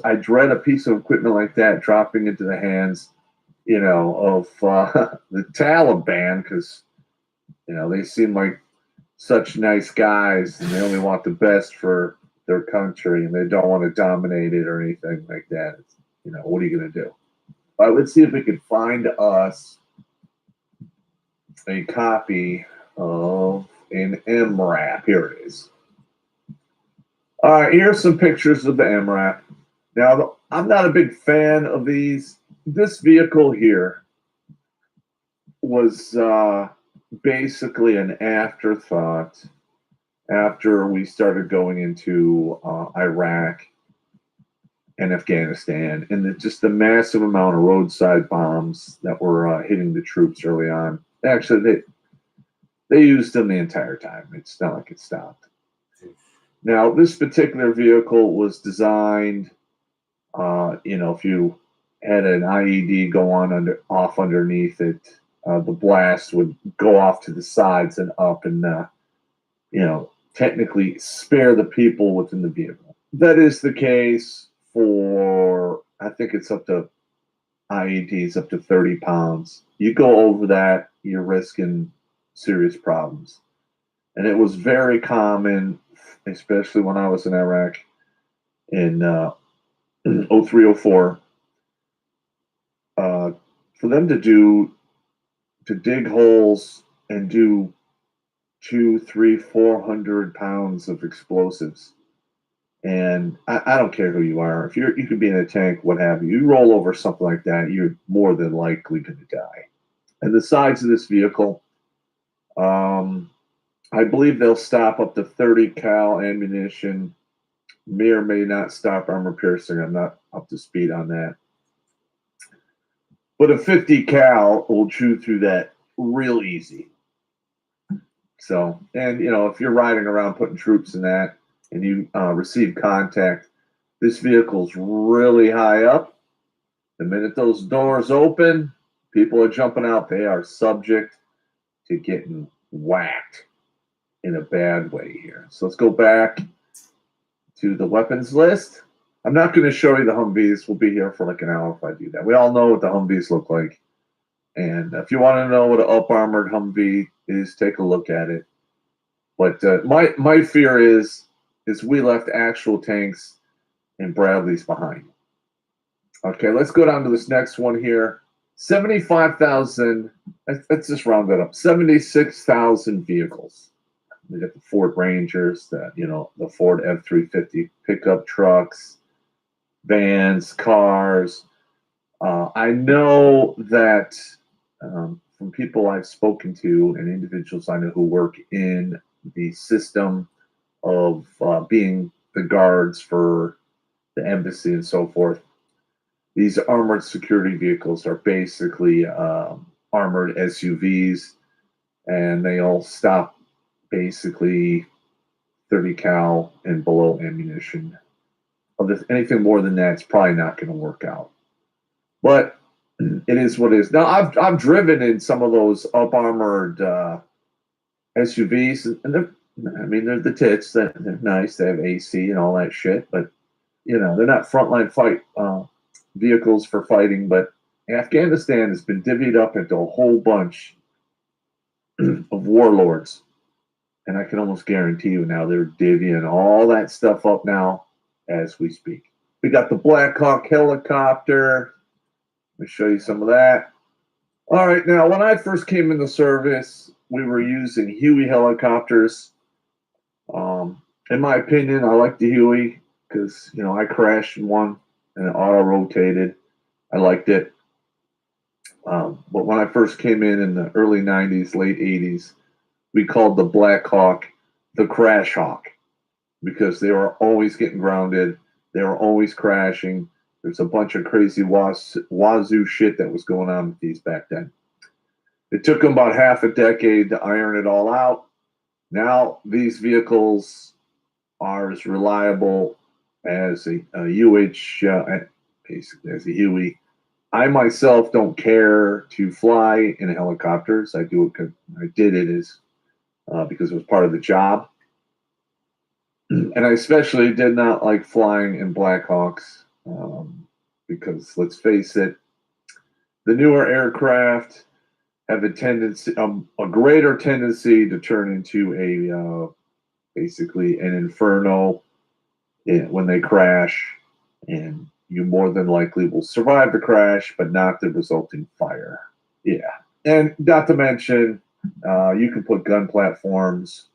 I dread a piece of equipment like that dropping into the hands, of the Taliban, because, they seem like such nice guys, and they only want the best for their country, and they don't want to dominate it or anything like that. What are you going to do? Let's see if we can find us a copy of an MRAP. Here it is. All right, here's some pictures of the MRAP. Now, I'm not a big fan of these. This vehicle here was basically an afterthought after we started going into Iraq and Afghanistan, and just the massive amount of roadside bombs that were hitting the troops early on. Actually, they used them the entire time. It's not like it stopped. Now, this particular vehicle was designed, if you had an IED go off underneath it, the blast would go off to the sides and up and, technically spare the people within the vehicle. That is the case for, I think it's up to IEDs up to 30 pounds. You go over that, you're risking serious problems. And it was very common, especially when I was in Iraq in 03, 04, for them to dig holes and do 200, 300, 400 pounds of explosives. And I don't care who you are. If you could be in a tank, what have you, you roll over something like that, you're more than likely going to die. And the sides of this vehicle, I believe they'll stop up to 30 cal ammunition. May or may not stop armor piercing. I'm not up to speed on that. But a 50 cal will chew through that real easy. So, and if you're riding around putting troops in that, and you receive contact, this vehicle's really high up. The minute those doors open, people are jumping out. They are subject to getting whacked in a bad way here. So let's go back to the weapons list. I'm not going to show you the Humvees. We'll be here for like an hour if I do that. We all know what the Humvees look like. And if you want to know what an up-armored Humvee is, take a look at it. But my fear is we left actual tanks and Bradleys behind. Okay, let's go down to this next one here. 75,000, let's just round that up, 76,000 vehicles. We got the Ford Rangers, the Ford F-350 pickup trucks, vans, cars. I know that from people I've spoken to and individuals I know who work in the system of being the guards for the embassy and so forth, these armored security vehicles are basically armored SUVs, and they all stop basically 30 cal and below ammunition. Anything more than that, it's probably not going to work out. But it is what it is. Now, I've driven in some of those up armored SUVs, and they're the tits. They're nice. They have AC and all that shit, but they're not frontline fight vehicles for fighting. But Afghanistan has been divvied up into a whole bunch of warlords, and I can almost guarantee you now they're divvying all that stuff up now as we speak. We got the Black Hawk helicopter. Let me show you some of that. All right, now when I first came in the service, we were using Huey helicopters. In my opinion, I like the Huey because I crashed in one and it auto rotated. I liked it. But when I first came in the early 90s, late 80s, we called the Black Hawk the Crash Hawk because they were always getting grounded. They were always crashing. There's a bunch of crazy wazoo shit that was going on with these back then. It took them about half a decade to iron it all out. Now these vehicles are as reliable as a basically as a Huey. I myself don't care to fly in helicopters. I do it because I did it because it was part of the job. And I especially did not like flying in Black Hawks because, let's face it, the newer aircraft have a greater tendency to turn into basically an inferno when they crash, and you more than likely will survive the crash, but not the resulting fire. Yeah, and not to mention, you can put gun platforms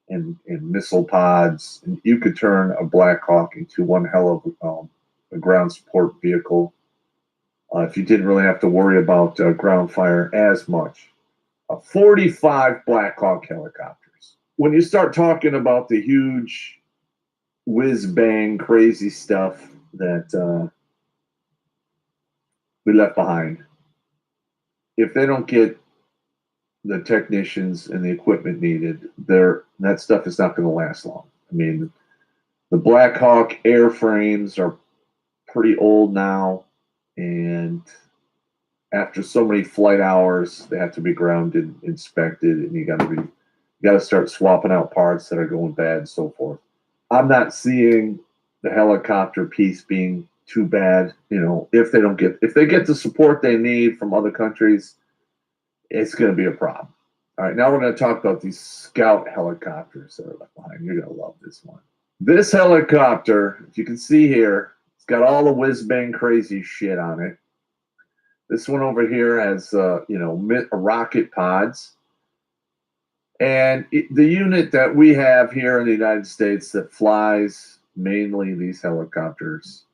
and missile pods, and you could turn a Black Hawk into one hell of a ground support vehicle if you didn't really have to worry about ground fire as much. 45 Black Hawk helicopters. When you start talking about the huge whiz-bang crazy stuff that we left behind, if they don't get the technicians and the equipment needed, that stuff is not going to last long. I mean, the Black Hawk airframes are pretty old now, and after so many flight hours, they have to be grounded, inspected, and you got to start swapping out parts that are going bad and so forth. I'm not seeing the helicopter piece being too bad. If they get the support they need from other countries, it's going to be a problem. All right, now we're going to talk about these Scout helicopters that are left behind. You're going to love this one. This helicopter, if you can see here, it's got all the whiz-bang crazy shit on it. This one over here has, rocket pods. And the unit that we have here in the United States that flies mainly these helicopters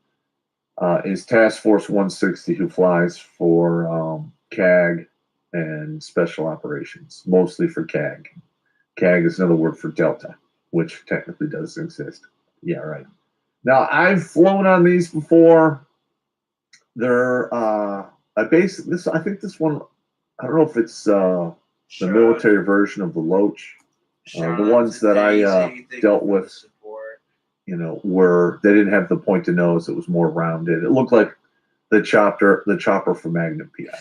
is Task Force 160, who flies for CAG and Special Operations, mostly for CAG. CAG is another word for Delta, which technically does exist. Yeah, right. Now, I've flown on these before. They're I think this one, I don't know if it's the military version of the Loach. The ones that I dealt with, they didn't have the pointed nose. It was more rounded. It looked like the chopper for Magnum PI.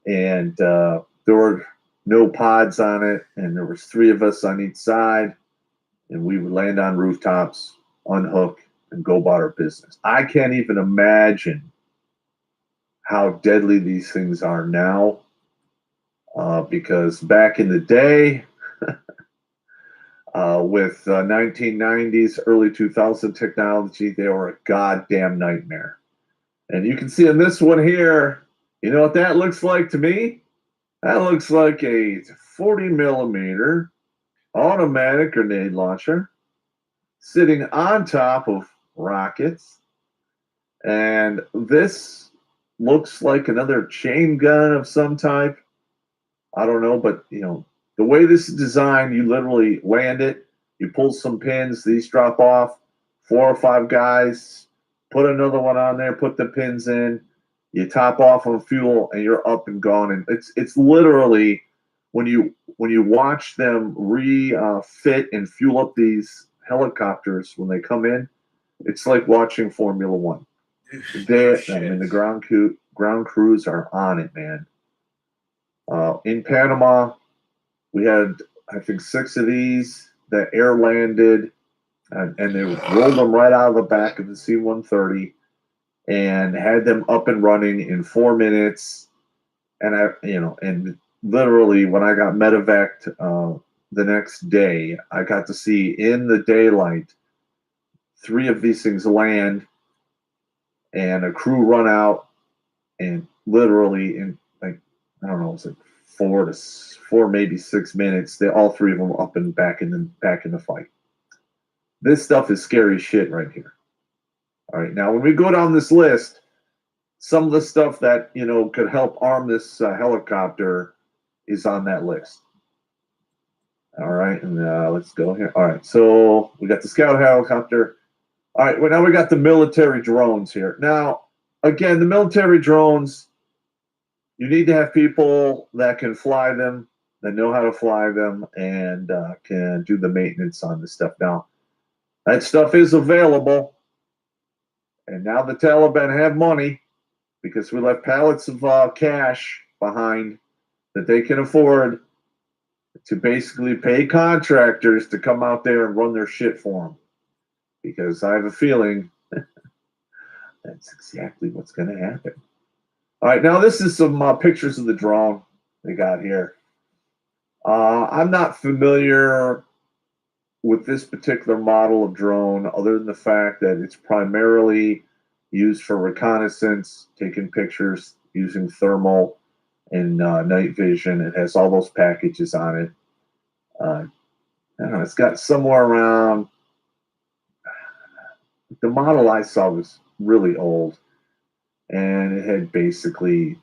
And there were no pods on it, and there was 3 of us on each side, and we would land on rooftops, unhook, and go about our business. I can't even imagine how deadly these things are now, because back in the day, with 1990s, early 2000 technology, they were a goddamn nightmare. And you can see in this one here, You know what that looks like to me? That looks like a 40 millimeter automatic grenade launcher sitting on top of rockets. And this looks like another chain gun of some type. I don't know, but you know, the way this is designed, you literally land it, you pull some pins, these drop off, 4 or 5 guys, put another one on there, put the pins in, you top off on fuel, and you're up and gone. And it's literally when you watch them refit and fuel up these helicopters when they come in, it's like watching Formula One. The ground crews are on it, man. In Panama, we had, I think, 6 of these that air landed, and they rolled them right out of the back of the C-130 and had them up and running in 4 minutes. And and literally when I got medevaced the next day, I got to see in the daylight 3 of these things land and a crew run out, and literally in like, I don't know, it was like 4 maybe 6 minutes, they all 3 of them up and back in the fight. This stuff is scary shit right here. All right, now when we go down this list, some of the stuff that could help arm this helicopter is on that list. All right, and let's go here. All right, so we got the scout helicopter. All right, well, now we got the military drones here. Now, again, the military drones, you need to have people that can fly them, that know how to fly them, and can do the maintenance on this stuff. Now, that stuff is available, and now the Taliban have money because we left pallets of cash behind that they can afford to basically pay contractors to come out there and run their shit for them. Because I have a feeling that's exactly what's going to happen. All right, now this is some pictures of the drone they got here. I'm not familiar with this particular model of drone other than the fact that it's primarily used for reconnaissance, taking pictures using thermal and night vision. It has all those packages on it. I don't know, it's got somewhere around, the model I saw was really old, and it had basically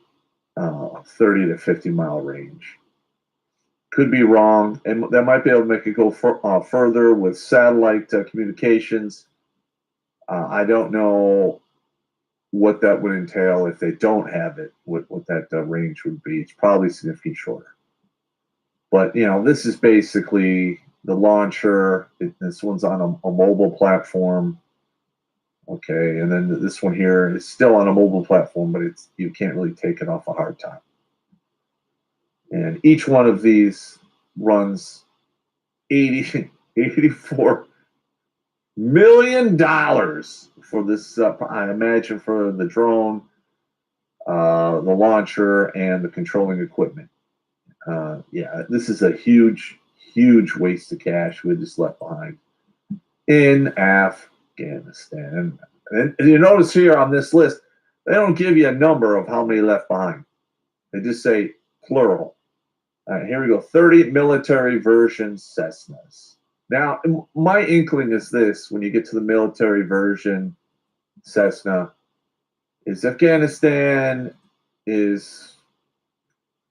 30 to 50 mile range. Could be wrong, and that might be able to make it go further with satellite communications. I don't know what that would entail if they don't have it, what that range would be. It's probably significantly shorter. But, this is basically the launcher. This one's on a mobile platform. Okay, and then this one here is still on a mobile platform, but you can't really take it off a hardtop. And each one of these runs $84 million for this, I imagine, for the drone, the launcher, and the controlling equipment. Yeah, this is a huge, huge waste of cash we just left behind in Afghanistan. And you notice here on this list, they don't give you a number of how many left behind. They just say plural. All right, here we go. 30 military version Cessnas. Now, my inkling is this, when you get to the military version Cessna, is Afghanistan is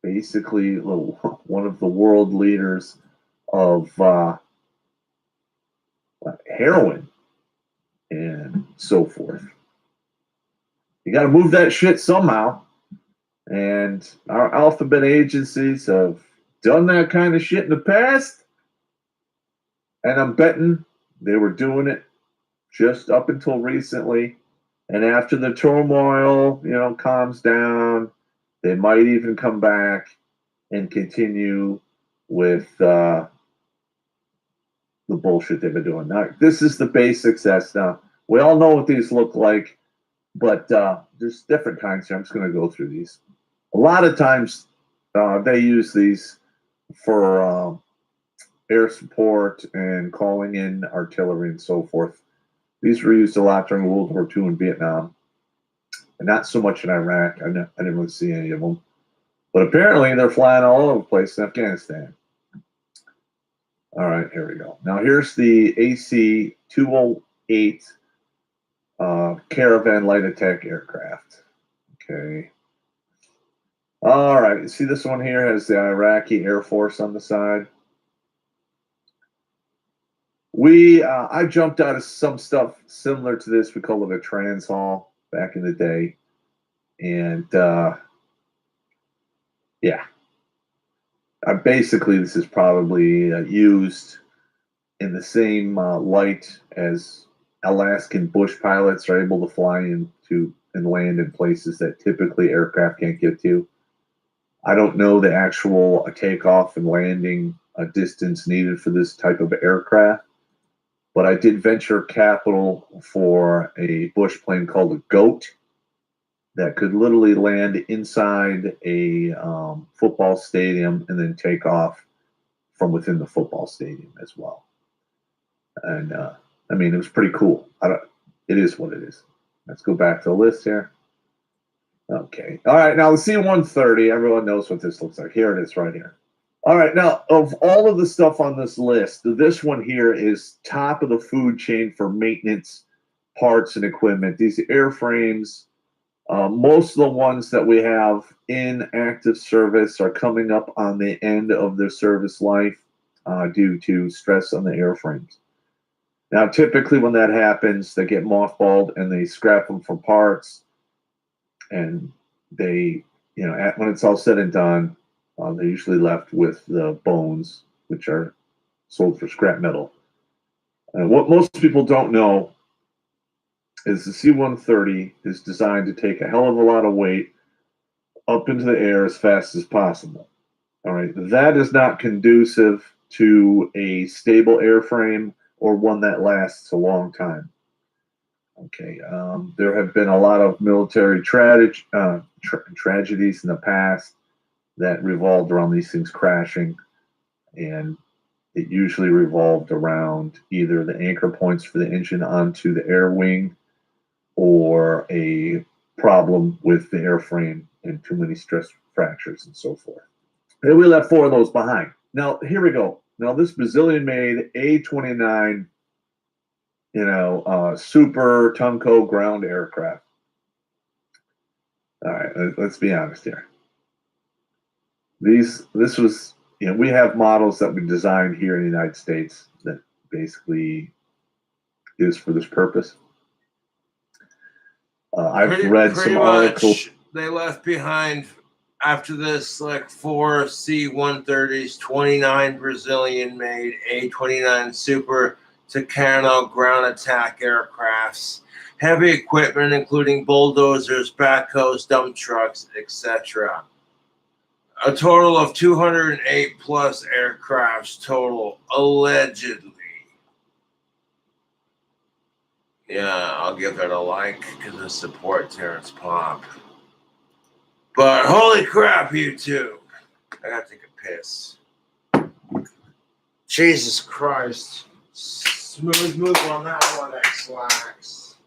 basically one of the world leaders of heroin and so forth. You got to move that shit somehow. And our alphabet agencies have done that kind of shit in the past. And I'm betting they were doing it just up until recently. And after the turmoil, calms down, they might even come back and continue with the bullshit they've been doing. Now, this is the basics. Now, we all know what these look like, but there's different kinds here. I'm just going to go through these. A lot of times they use these for air support and calling in artillery and so forth. These were used a lot during World War II in Vietnam. And not so much in Iraq. I didn't really see any of them. But apparently they're flying all over the place in Afghanistan. All right, here we go. Now here's the AC-208 Caravan light attack aircraft. Okay. All right, you see this one here has the Iraqi Air Force on the side. I jumped out of some stuff similar to this. We call it a transhaul back in the day. And yeah, basically this is probably used in the same light as Alaskan bush pilots are able to fly into and land in places that typically aircraft can't get to. I don't know the actual takeoff and landing distance needed for this type of aircraft, but I did venture capital for a bush plane called a Goat that could literally land inside a football stadium and then take off from within the football stadium as well. And I mean, it was pretty cool. It is what it is. Let's go back to the list here. Okay. All right. Now the C-130, everyone knows what this looks like. Here it is right here. All right. Now, of all of the stuff on this list, this one here is top of the food chain for maintenance, parts, and equipment. These airframes, most of the ones that we have in active service are coming up on the end of their service life due to stress on the airframes. Now, typically when that happens, they get mothballed and they scrap them for parts. And they, when it's all said and done, they're usually left with the bones, which are sold for scrap metal. What most people don't know is the C-130 is designed to take a hell of a lot of weight up into the air as fast as possible. All right, that is not conducive to a stable airframe or one that lasts a long time. Okay, there have been a lot of military tragedies in the past that revolved around these things crashing, and it usually revolved around either the anchor points for the engine onto the air wing or a problem with the airframe and too many stress fractures and so forth. And we left 4 of those behind. Now, here we go. Now, this Brazilian-made A-29 super Tunco ground aircraft. All right, let's be honest here. This was, we have models that we designed here in the United States that basically is for this purpose. I've read some articles. They left behind after this like 4 C-130s, 29 Brazilian-made A-29 Super Tucano ground attack aircrafts, heavy equipment including bulldozers, backhoes, dump trucks, etc. A total of 208 plus aircrafts total, allegedly. Yeah, I'll give it a like because I support Terrence Pop. But holy crap, YouTube. I gotta take a piss. Jesus Christ. Smooth move on that one, X-Lax.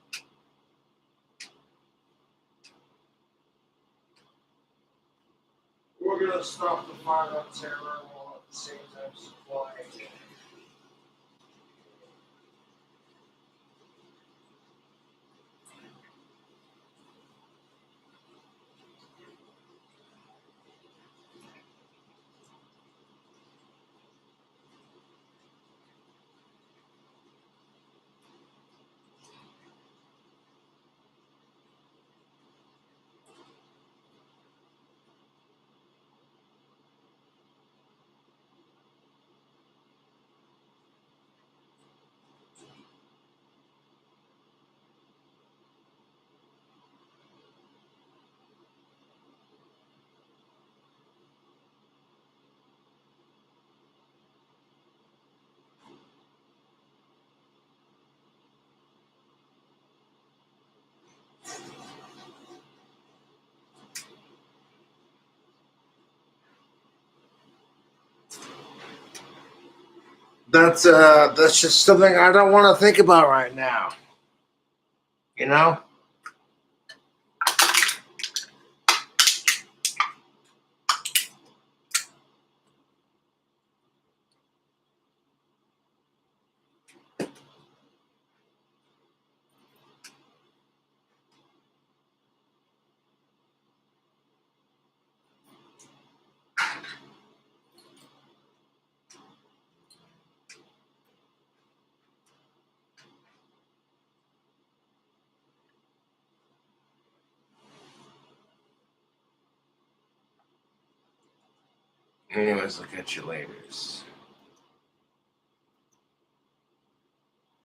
We're gonna stop the final terror while at the same time supplying it. That's just something I don't want to think about right now. Anyways, I'll catch you later.